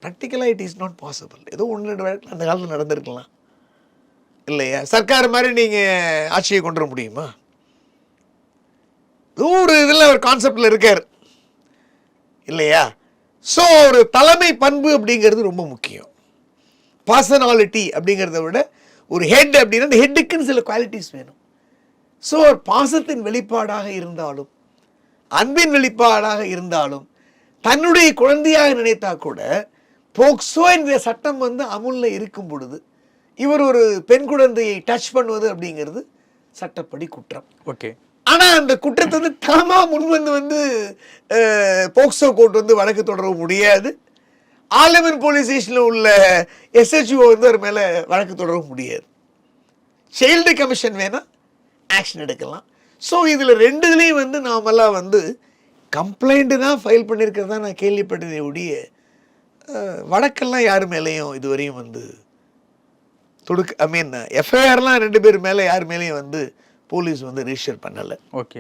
ப்ராக்டிக்கலாக it is not possible. ஏதோ 1-2 வழக்கில் அந்த காலத்தில் நடந்திருக்கலாம் இல்லையா? சர்க்கார் மாதிரி நீங்கள் ஆட்சியை கொண்டு வர முடியுமா? ஒரு இதில் ஒரு கான்செப்டில் இருக்கார் இல்லையா? ஸோ ஒரு தலைமை பண்பு அப்படிங்கிறது ரொம்ப முக்கியம். பர்சனாலிட்டி அப்படிங்கிறத விட ஒரு ஹெட் அப்படின்னா அந்த ஹெட்டுக்குன்னு சில குவாலிட்டிஸ் வேணும். ஸோ ஒரு பாசத்தின் வெளிப்பாடாக இருந்தாலும் அன்பின் வெளிப்பாடாக இருந்தாலும் தன்னுடைய குழந்தையாக நினைத்தா கூட போக்சோ என்ற சட்டம் அமுல்ல இருக்கும் பொழுது இவர் ஒரு பெண் குழந்தையை டச் பண்ணுவது அப்படிங்கிறது சட்டப்படி குற்றம். ஓகே. ஆனால் அந்த குற்றத்தை தாமா முன் போக்சோ கோர்ட் வழக்கு தொடர முடியாது. ஆலமன் போலீஸ் ஸ்டேஷனில் உள்ள SHO அவர் மேலே வழக்கு தொடரவும் முடியாது. சைல்டு கமிஷன் வேணால் ஆக்ஷன் எடுக்கலாம். ஸோ இதில் ரெண்டுலேயும் நாமெல்லாம் கம்ப்ளைண்ட்டு தான் ஃபைல் பண்ணியிருக்கிறதா நான் கேள்விப்பட்டதை ஒழிய வழக்கெல்லாம் யார் மேலேயும் இதுவரையும் எஃப்ஐஆர்லாம் 2 பேர் மேலே யார் மேலேயும் போலீஸ் ரிஜிஸ்டர் பண்ணலை. ஓகே.